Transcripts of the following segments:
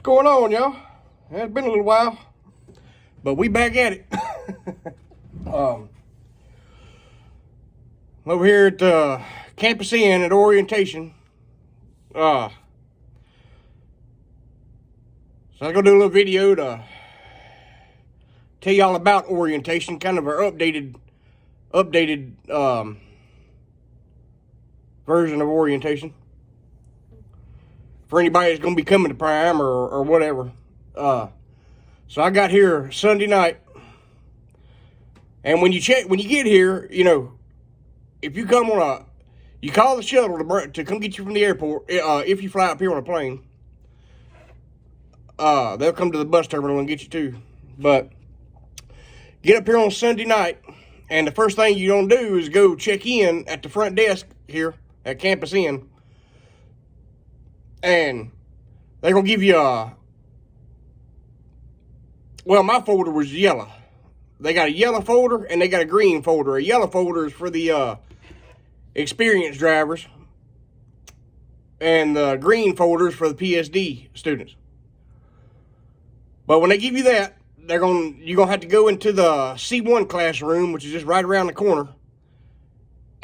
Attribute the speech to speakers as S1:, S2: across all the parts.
S1: going on, y'all? It's been a little while, but we back at it. Over here at Campus Inn at orientation. So I'm gonna do a little video to tell y'all about orientation, kind of our updated version of orientation for anybody that's gonna be coming to Prime or whatever. So I got here Sunday night, and when you get here, you know, if you come on you call the shuttle to come get you from the airport. If you fly up here on a plane, they'll come to the bus terminal and get you too. But get up here on Sunday night, and the first thing you're gonna do is go check in at the front desk here at Campus Inn, and they're gonna give you well, my folder was yellow. They got a yellow folder and they got a green folder. A yellow folder is for the experienced drivers, and the green folder is for the PSD students. But when they give you that, you're gonna have to go into the C1 classroom, which is just right around the corner,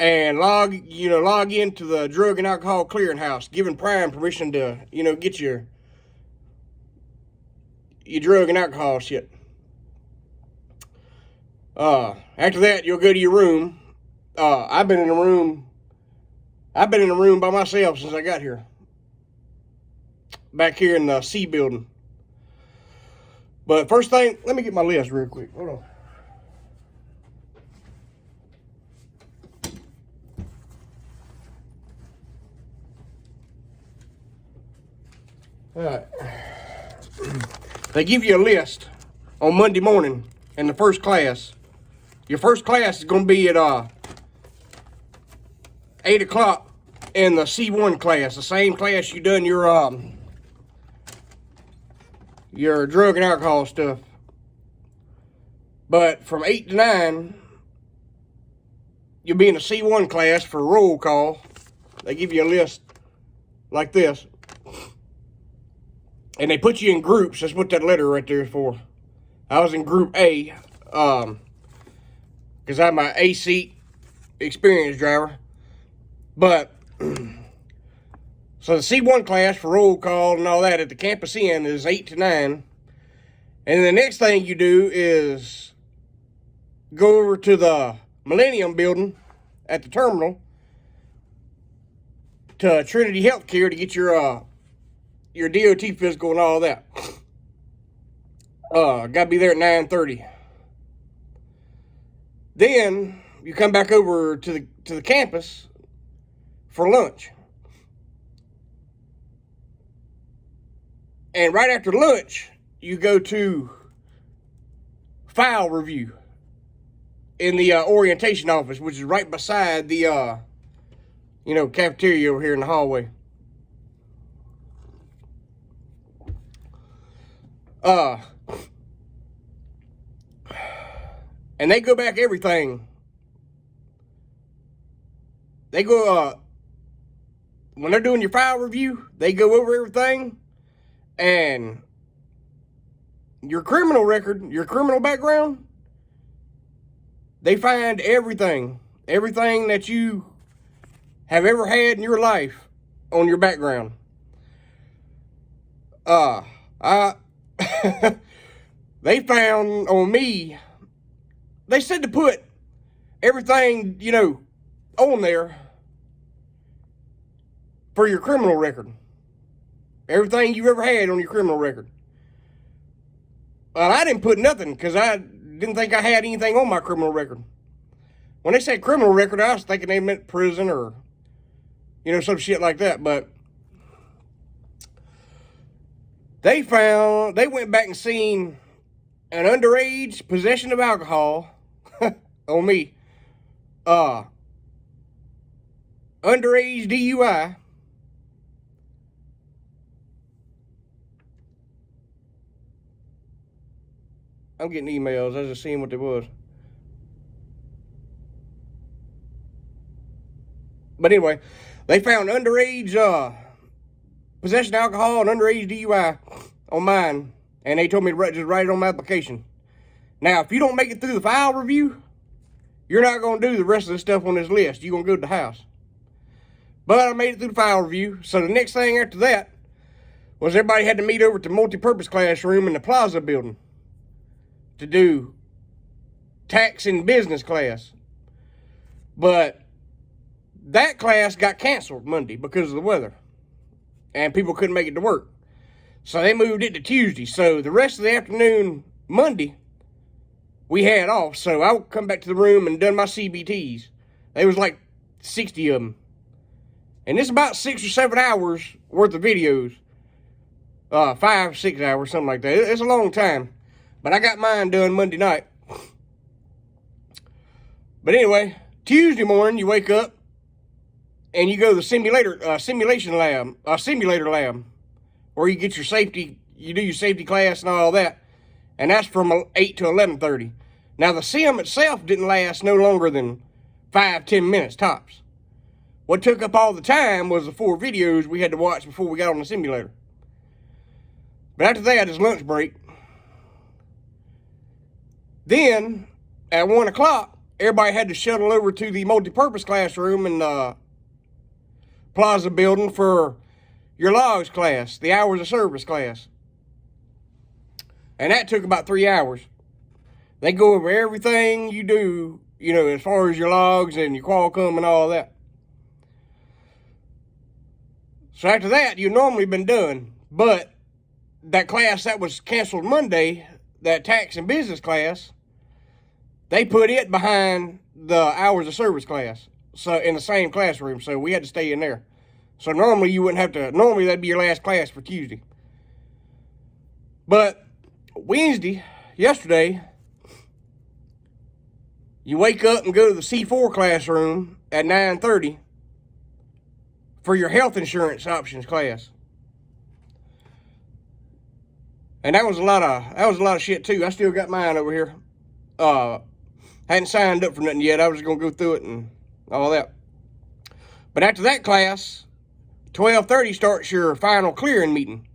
S1: and log into the Drug and Alcohol Clearinghouse, giving Prime permission to, get your drug and alcohol shit. After that, you'll go to your room. I've been in a room by myself since I got here. Back here in the C building. But first thing, let me get my list real quick. Hold on. All right. They give you a list on Monday morning in the first class. Your first class is going to be at 8 o'clock in the C1 class, the same class you done your drug and alcohol stuff. But from 8 to 9, you'll be in the C1 class for roll call. They give you a list like this. And they put you in groups. That's what that letter right there is for. I was in group A, because I'm an A seat experienced driver. But, so the C1 class for roll call and all that at the Campus Inn is 8 to 9. And the next thing you do is go over to the Millennium building at the terminal to Trinity Healthcare to get your DOT physical and all that. Gotta be there at 9:30. Then you come back over to the campus for lunch. And right after lunch, you go to file review in the orientation office, which is right beside the cafeteria over here in the hallway. And they go back everything. They go, when they're doing your file review, they go over everything, and your criminal record, your criminal background, they find everything that you have ever had in your life on your background. They found on me, they said to put everything, on there for your criminal record. Everything you've ever had on your criminal record. Well, I didn't put nothing because I didn't think I had anything on my criminal record. When they said criminal record, I was thinking they meant prison or, some shit like that. But they went back and seen an underage possession of alcohol on me. Underage DUI. I'm getting emails. I was just seeing what it was. But anyway, they found underage possession of alcohol and underage DUI on mine, and they told me to just write it on my application. Now, if you don't make it through the file review, you're not going to do the rest of the stuff on this list. You're going to go to the house. But I made it through the file review. So the next thing after that was everybody had to meet over at the multi-purpose classroom in the Plaza building to do tax and business class. But that class got canceled Monday because of the weather. And people couldn't make it to work. So they moved it to Tuesday. So the rest of the afternoon, Monday, we had off. So I come back to the room and done my CBTs. There was like 60 of them. And it's about 6 or 7 hours worth of videos. 5, 6 hours, something like that. It's a long time. But I got mine done Monday night. But anyway, Tuesday morning, you wake up and you go to the simulator lab, where you get your safety, you do your safety class and all that. And that's from 8 to 11:30. Now, the sim itself didn't last no longer than 5-10 minutes tops. What took up all the time was the 4 videos we had to watch before we got on the simulator. But after that, it's lunch break. Then, at 1 o'clock, everybody had to shuttle over to the multi-purpose classroom in the Plaza building for your logs class, the hours of service class. And that took about 3 hours. They go over everything you do, you know, as far as your logs and your Qualcomm and all that. So after that, you've normally been done. But that class that was canceled Monday, that tax and business class, they put it behind the hours of service class. So in the same classroom, so we had to stay in there. So normally you wouldn't have to, normally that'd be your last class for Tuesday. But Wednesday, yesterday, you wake up and go to the C4 classroom at 9:30 for your health insurance options class. And that was a lot of shit too. I still got mine over here. Hadn't signed up for nothing yet. I was gonna go through it and all that. But after that class, 12:30 starts your final clearing meeting.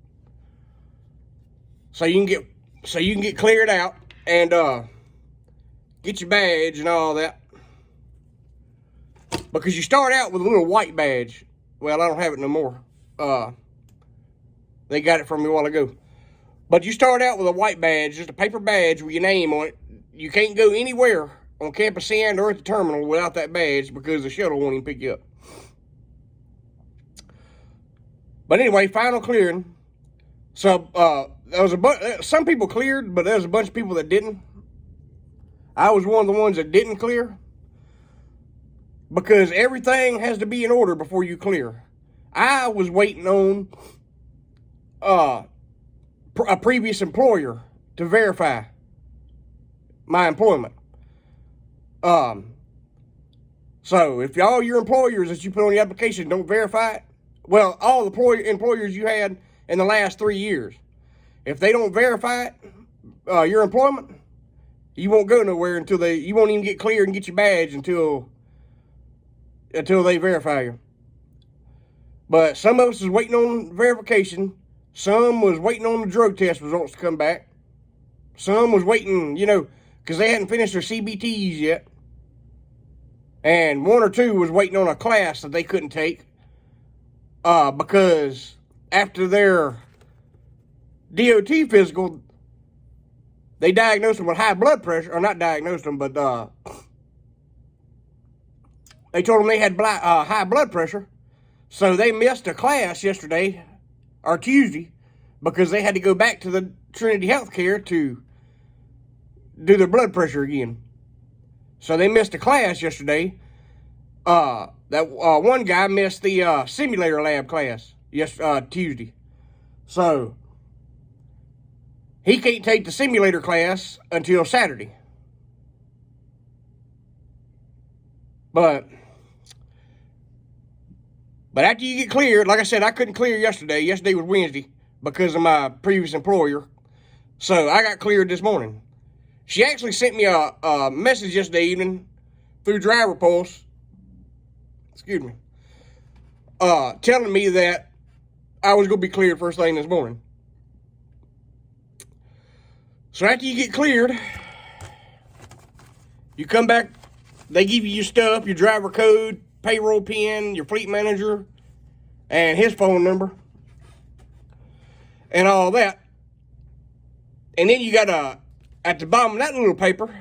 S1: So you can get cleared out and get your badge and all that. Because you start out with a little white badge. Well, I don't have it no more. They got it from me a while ago. But you start out with a white badge, just a paper badge with your name on it. You can't go anywhere on Campus End or at the terminal without that badge because the shuttle won't even pick you up. But anyway, final clearing. So there was some people cleared, but there was a bunch of people that didn't. I was one of the ones that didn't clear because everything has to be in order before you clear. I was waiting on a previous employer to verify my employment. So if all your employers that you put on the application don't verify it, well, all the employers you had in the last 3 years, if they don't verify it, your employment, you won't go nowhere until you won't even get cleared and get your badge until they verify you. But some of us is waiting on verification. Some was waiting on the drug test results to come back. Some was waiting, you know, because they hadn't finished their CBTs yet. And 1 or 2 was waiting on a class that they couldn't take. Because after their DOT physical, they diagnosed them with high blood pressure, or not diagnosed them, but they told them they had high blood pressure. So they missed a class yesterday, or Tuesday, because they had to go back to the Trinity Healthcare to do their blood pressure again. So they missed a class yesterday. One guy missed the simulator lab class Tuesday. So he can't take the simulator class until Saturday. But after you get cleared, like I said, I couldn't clear yesterday. Yesterday was Wednesday because of my previous employer. So I got cleared this morning. She actually sent me a message yesterday evening through Driver Pulse. Excuse me. Telling me that I was going to be cleared first thing this morning. So after you get cleared, you come back, they give you your stuff, your driver code, payroll pin, your fleet manager, and his phone number, and all that. And then you gotta, at the bottom of that little paper,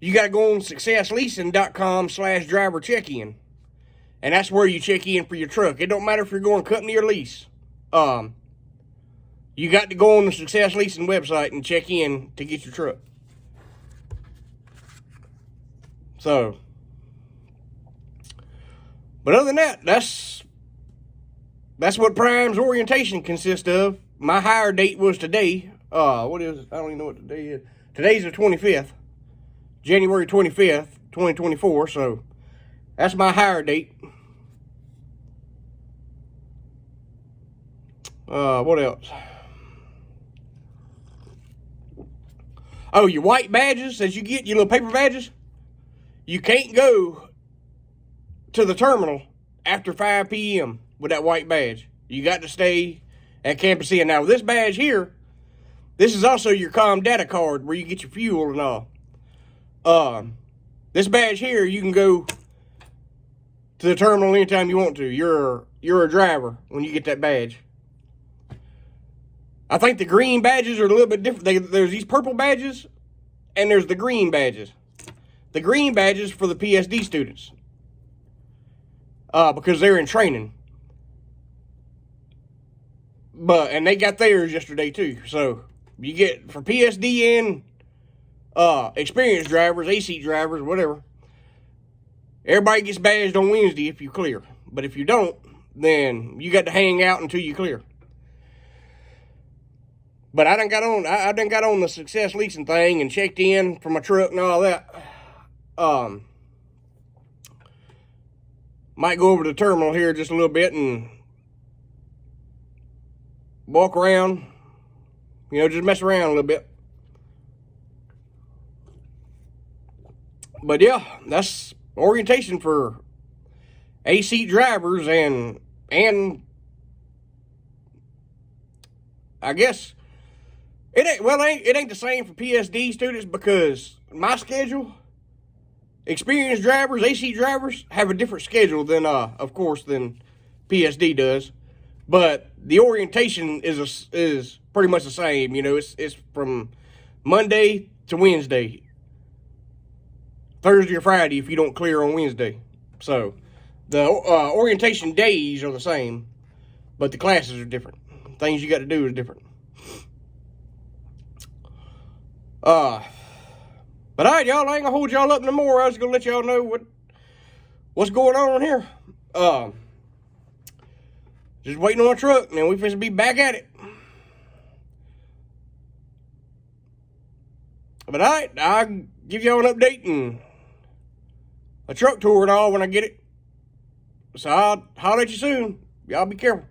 S1: you gotta go on successleasing.com/driver check-in. And that's where you check in for your truck. It don't matter if you're going company or lease. You got to go on the Success Leasing website and check in to get your truck. So, but other than that, that's what Prime's orientation consists of. My hire date was today. What is it? I don't even know what today is. Today's the 25th. January 25th, 2024. So, that's my hire date. What else? Oh, your white badges that you get, your little paper badges. You can't go to the terminal after 5 p.m. with that white badge. You got to stay at Campus Inn. Now, with this badge here, this is also your comm data card where you get your fuel and all. This badge here, you can go to the terminal anytime you want to. You're a driver when you get that badge. I think the green badges are a little bit different. There's these purple badges, and there's the green badges. The green badges for the PSD students, because they're in training. And they got theirs yesterday too. So you get for PSD and experienced drivers, AC drivers, whatever. Everybody gets badged on Wednesday if you clear. But if you don't, then you got to hang out until you clear. But I done got on the Success Leasing thing and checked in for my truck and all that. Might go over to the terminal here just a little bit and walk around, just mess around a little bit. But yeah, that's orientation for AC drivers and I guess it ain't the same for PSD students, because my schedule, experienced drivers, AC drivers have a different schedule than of course than PSD does. But the orientation is pretty much the same. It's from Monday to Wednesday. Thursday or Friday if you don't clear on Wednesday. So the orientation days are the same, but the classes are different. Things you got to do is different. But all right, y'all, I ain't gonna hold y'all up no more. I was gonna let y'all know what's going on here. Just waiting on a truck, and then we finna be back at it. But all right, I'll give y'all an update and a truck tour and all when I get it. So I'll holler at you soon. Y'all be careful.